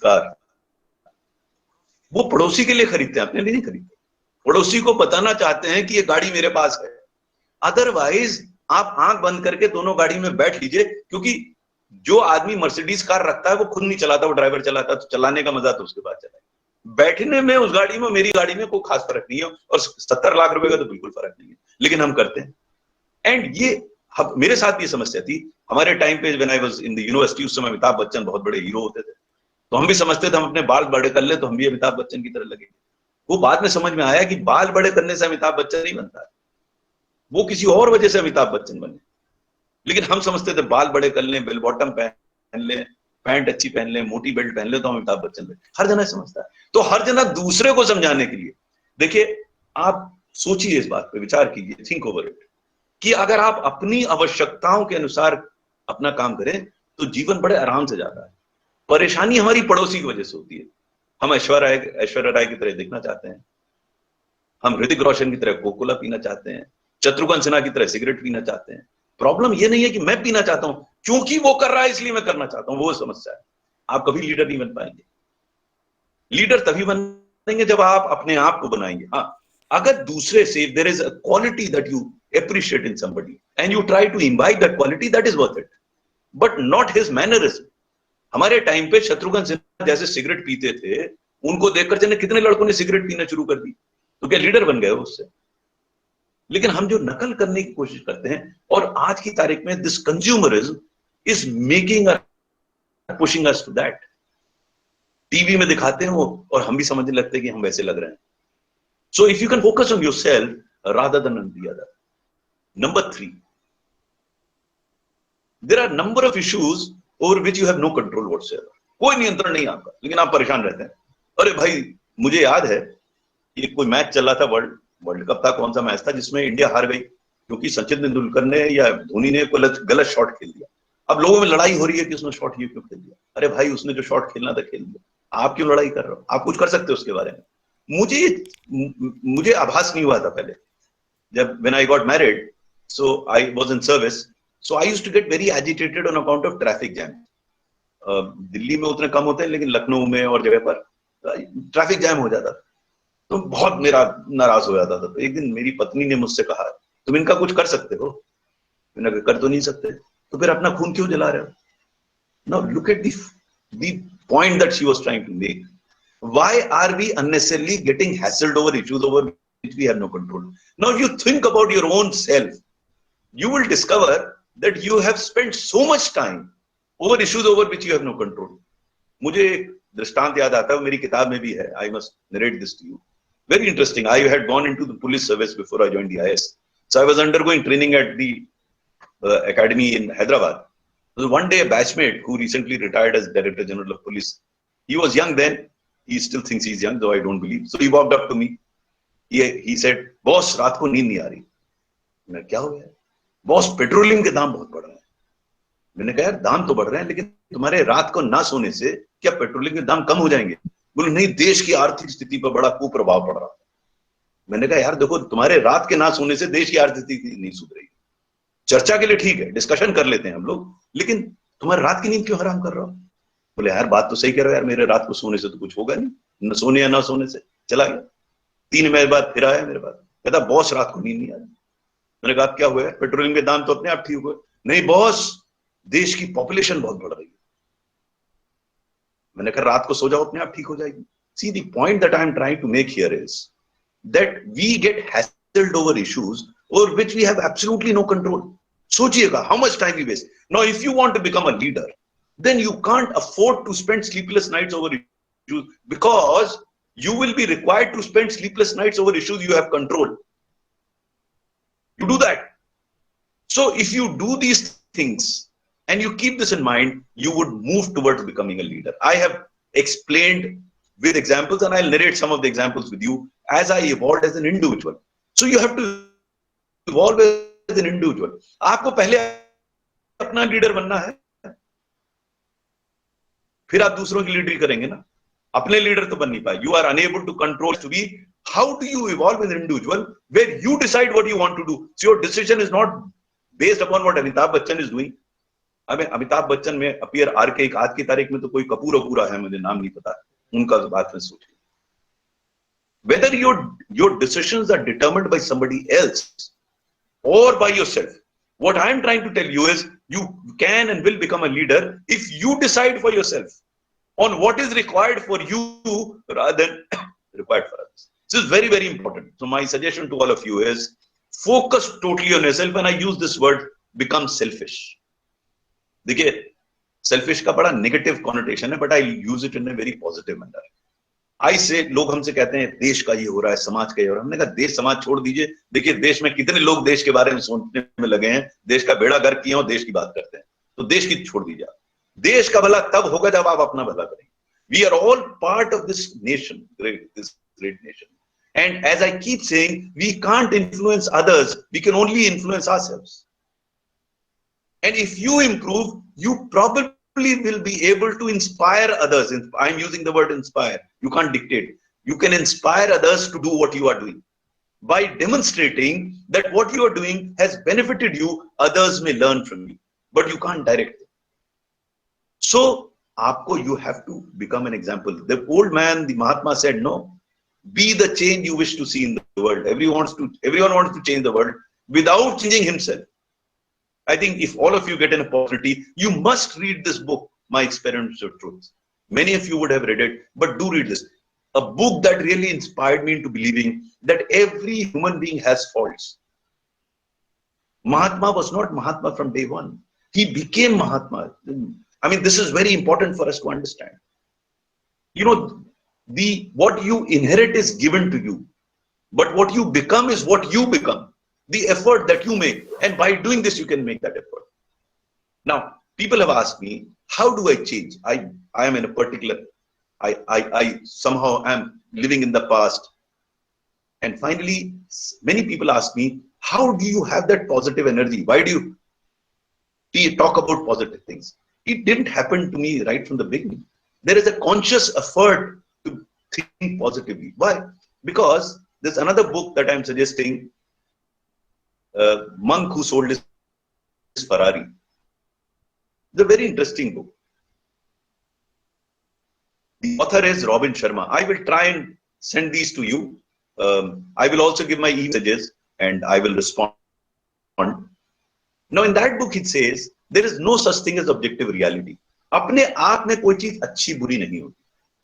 Car वो पड़ोसी के लिए खरीदते हैं, अपने लिए नहीं खरीदते। पड़ोसी को बताना चाहते हैं कि ये गाड़ी मेरे पास है। अदरवाइज आप आंख बंद करके दोनों गाड़ी में बैठ लीजिए, क्योंकि जो आदमी मर्सिडीज कार रखता है वो खुद नहीं चलाता, वो ड्राइवर चलाता, तो चलाने का मजा तो उसके बाद चलाए। बैठने में उस गाड़ी में मेरी गाड़ी में कोई खास फर्क नहीं है, और 70 लाख रुपए का तो बिल्कुल फर्क नहीं है, लेकिन हम करते हैं। एंड ये मेरे साथ भी समस्या थी हमारे टाइम पे, when I was in the university, उस समय अमिताभ बच्चन बहुत बड़े हीरो होते थे, तो हम भी समझते थे हम अपने बाल बड़े कर ले तो हम भी अमिताभ बच्चन की तरह लगेंगे। वो बाद में समझ में आया कि बाल बड़े करने से अमिताभ बच्चन नहीं बनता है, वो किसी और वजह से अमिताभ बच्चन बने। लेकिन हम समझते थे बाल बड़े कर लें, बेल बॉटम पहन लें, पैंट अच्छी पहन लें, मोटी बेल्ट पहन लें तो हम अमिताभ बच्चन बने। हर जना समझता है, तो हर जना दूसरे को समझाने के लिए, देखिए आप सोचिए, इस बात पे विचार कीजिए, थिंक ओवर इट, कि अगर आप अपनी आवश्यकताओं के अनुसार अपना काम करें तो जीवन बड़े आराम से जाता है। परेशानी हमारी पड़ोसी की वजह से होती है। हम ऐश्वर्या राय की तरह दिखना चाहते हैं, हम ऋतिक रोशन की तरह कोकोला पीना चाहते हैं, शत्रुघ्न सिन्हा की तरह सिगरेट पीना चाहते हैं। प्रॉब्लम ये नहीं है कि मैं पीना चाहता हूं, क्योंकि वो कर रहा है इसलिए मैं करना चाहता हूं, वो समस्या है। आप कभी लीडर नहीं बन पाएंगे। लीडर तभी बनेंगे जब आप अपने आप को बनाएंगे। हाँ, अगर दूसरे से there is a quality that you appreciate in somebody and you try to imbibe that quality, that is worth it, but not his mannerism. हमारे टाइम पे शत्रुघ्न सिन्हा जैसे सिगरेट पीते थे, उनको देखकर जने कितने लड़कों ने सिगरेट पीना शुरू कर दी, तो क्या लीडर बन गए उससे? लेकिन हम जो नकल करने की कोशिश करते हैं, और आज की तारीख में this consumerism is making pushing us to that. TV में दिखाते हैं वो, और हम भी समझने लगते हैं कि हम वैसे लग रहे हैं। So if you can focus on yourself rather than on the other. Number 3, there are number of issues over which you have no control whatsoever. कोई नियंत्रण नहीं आपका, लेकिन आप परेशान रहते हैं। अरे भाई, मुझे याद है ये कोई मैच चल रहा था, वर्ल्ड कप था, कौन सा मैच था जिसमें इंडिया हार गई क्योंकि सचिन तेंदुलकर ने या धोनी ने गलत शॉट खेल दिया। अब लोगों में लड़ाई हो रही है कि उसने शॉट ये क्यों खेल दिया। अरे भाई, उसने जो शॉट खेलना था खेल दिया, आप क्यों लड़ाई कर रहे हो? आप कुछ कर सकते हो उसके बारे में। मुझे आभास नहीं हुआ था पहले, जब when I got married, so I was in service, so I used to get very agitated on account of traffic jam. Delhi में उतने कम होते हैं, लेकिन लखनऊ में और जगह पर ट्रैफिक जैम हो जाता था, तो बहुत मेरा नाराज हो जाता था। तो एक दिन मेरी पत्नी ने मुझसे कहा, तुम इनका कुछ कर सकते हो? मैंने कहा कर तो नहीं सकते, तो फिर अपना खून क्यों जला रहे हो? Now look at the point that she was trying to make. Why are we unnecessarily getting hassled over issues over which we have no control? Now if you think about your own self, you will discover that you have spent so much time over issues over which you have no control. मुझे एक दृष्टांत याद आता है, मेरी किताब में भी है. I must narrate this to you. Very interesting. I had gone into the police service before I joined the IS. So I was undergoing training at the academy in Hyderabad. So one day a batchmate who recently retired as Director General of Police, he was young then, he still thinks he's young, though I don't believe. So he walked up to me. He said, "Boss, रात को नींद नहीं आ रही." मैं, क्या हो गया? Boss, petroleum के दाम बहुत बढ़ रहे हैं। मैंने कहा, यार दाम तो बढ़ रहे हैं, लेकिन तुम्हारे रात को ना सोने से क्या पेट्रोलियम के दाम कम हो जाएंगे? बोले, नहीं, देश की आर्थिक स्थिति पर बड़ा कुप्रभाव पड़ रहा है। मैंने कहा, यार देखो, तुम्हारे रात के ना सोने से देश की आर्थिक स्थिति नहीं सुधरेगी। चर्चा के लिए ठीक है, डिस्कशन कर लेते हैं हम लोग, लेकिन तुम्हारे रात की नींद क्यों हराम कर रहा हो? बोले, यार बात तो सही कह रहे हो यार, मेरे रात को सोने से तो कुछ होगा नहीं, न सोने या ना सोने से। चला गया। 3 महीने बाद फिर आया मेरे पास, कहता, बॉस रात को नींद नहीं आ रही। मैंने कहा, क्या हुआ है? पेट्रोलियम के दाम तो अपने आप ठीक हुए। नहीं बॉस, देश की पॉपुलेशन बहुत बढ़ रही है। मैंने कहा, रात को सो जाओ, अपने आप ठीक हो जाएगी। See, the point that I am trying to make here is that we get hassled over issues over which we have absolutely no control. सोचिएगा how much time we waste. Now, if you want to become a leader, then you can't afford to spend sleepless nights over issues, because you will be required to spend sleepless nights over issues you have control. You do that. So if you do these things and you keep this in mind, you would move towards becoming a leader. I have explained with examples, and I'll narrate some of the examples with you as I evolved as an individual. So you have to evolve as an individual. आपको पहले अपना leader बनना है, फिर आप दूसरों की लीडरी करेंगे ना। अपने लीडर तो बन नहीं पाए. You are unable to control to be. How do you evolve as an individual where you decide what you want to do? So your decision is not based upon what Amitabh Bachchan is doing. अबे अमिताभ बच्चन में appear are के, एक आज की तारीख में तो कोई कपूर अपूरा है, मुझे नाम नहीं पता, उनका बात में सोचिए. Whether your decisions are determined by somebody else or by yourself, what I am trying to tell you is you can and will become a leader if you decide for yourself on what is required for you rather than required for others. This is very, very important. So my suggestion to all of you is focus totally on yourself. And I use this word, become selfish. देखिए, selfish का बड़ा negative connotation है, but I use it in a very positive manner. I say, लोग हमसे कहते हैं देश का ये हो रहा है, समाज का ये हो रहा है. हमने कहा देश समाज छोड़ दीजिए. देखिए देश में कितने लोग देश के बारे में सोचने में लगे हैं, देश का बेड़ा गर्क किए और देश की बात करते हैं. तो देश की छोड़ दीजिए. देश का भला तब होगा जब आप अपना भला करेंगे. We are all part of this nation, this great nation. And as I keep saying, we can't influence others. We can only influence ourselves. And if you improve, you probably will be able to inspire others. I'm using the word inspire. You can't dictate. You can inspire others to do what you are doing. By demonstrating that what you are doing has benefited you, others may learn from you. But you can't direct them. So, you have to become an example. The old man, the Mahatma said, no, be the change you wish to see in the world. Everyone wants to change the world without changing himself. I think if all of you get an opportunity, you must read this book, My Experiments of Truth. Many of you would have read it, but do read this. A book that really inspired me into believing that every human being has faults. Mahatma was not Mahatma from day one. He became Mahatma. I mean, this is very important for us to understand. You know, what you inherit is given to you, but what you become is what you become. The effort that you make, and by doing this, you can make that effort. Now, people have asked me, how do I change? I am in a particular, I somehow am living in the past. And finally, many people ask me, how do you have that positive energy? Why do you talk about positive things? It didn't happen to me right from the beginning. There is a conscious effort to think positively. Why? Because there's another book that I'm suggesting, Monk Who Sold His Ferrari. It's a very interesting book. The author is Robin Sharma. I will try and send these to you. I will also give my messages and I will respond. Now in that book it says, there is no such thing as objective reality. अपने आप में कोई चीज अच्छी बुरी नहीं होती.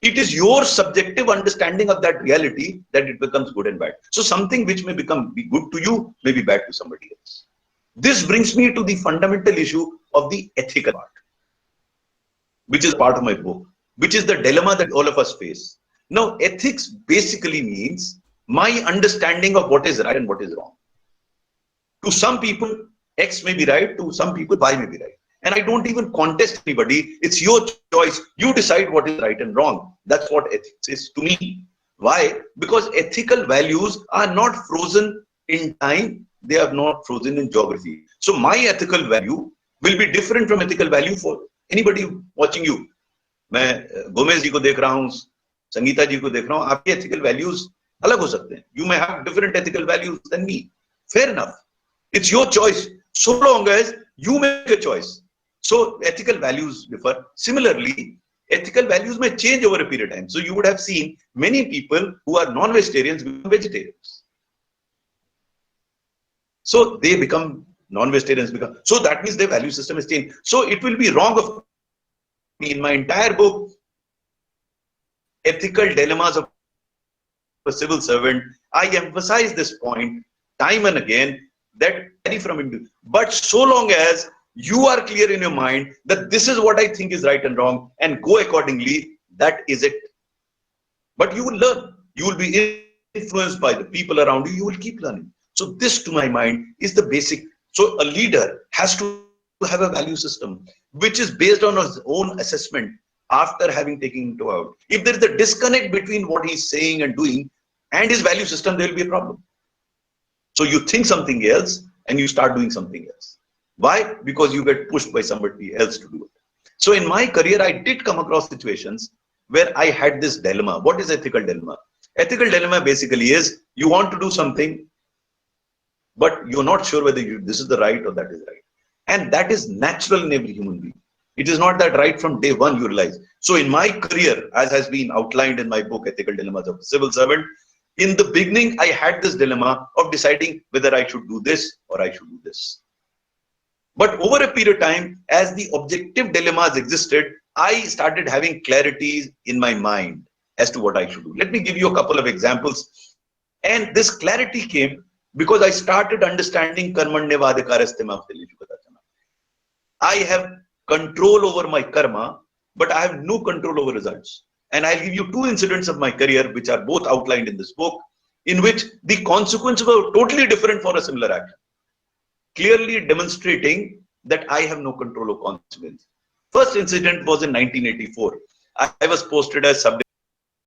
It is your subjective understanding of that reality that it becomes good and bad. So something which may be good to you may be bad to somebody else. This brings me to the fundamental issue of the ethical part, which is part of my book, which is the dilemma that all of us face. Now, ethics basically means my understanding of what is right and what is wrong. To some people, X may be right, to some people, Y may be right. And I don't even contest anybody. It's your choice. You decide what is right and wrong. That's what ethics is to me. Why? Because ethical values are not frozen in time. They are not frozen in geography. So my ethical value will be different from ethical value for anybody watching you. मैं Gomez जी को देख रहा हूँ, संगीता जी को देख रहा हूँ. आपके ethical values अलग हो सकते हैं. You may have different ethical values than me. Fair enough. It's your choice. So long as you make a choice. So ethical values differ. Similarly, ethical values may change over a period of time. So you would have seen many people who are non-vegetarians become vegetarians. So they become non-vegetarians. So that means their value system has changed. So it will be wrong of me in my entire book, Ethical Dilemmas of a Civil Servant. I emphasize this point time and again that vary from individual. But so long as you are clear in your mind that this is what I think is right and wrong and go accordingly, that is it. But you will learn. You will be influenced by the people around you. You will keep learning. So this, to my mind, is the basic. So a leader has to have a value system which is based on his own assessment after having taken it out. If there is a disconnect between what he's saying and doing and his value system, there will be a problem. So you think something else and you start doing something else. Why? Because you get pushed by somebody else to do it. So in my career, I did come across situations where I had this dilemma. What is ethical dilemma? Ethical dilemma basically is you want to do something, but you're not sure whether this is the right or that is right. And that is natural in every human being. It is not that right from day one you realize. So in my career, as has been outlined in my book, Ethical Dilemmas of a Civil Servant, in the beginning, I had this dilemma of deciding whether I should do this or I should do this. But over a period of time, as the objective dilemmas existed, I started having clarity in my mind as to what I should do. Let me give you a couple of examples. And this clarity came because I started understanding karmanyavadhikarasthya maafdeli ju pata chala. I have control over my karma, but I have no control over results. And I'll give you two incidents of my career, which are both outlined in this book, in which the consequences were totally different for a similar action, clearly demonstrating that I have no control of consequences. First incident was in 1984. I was posted as sub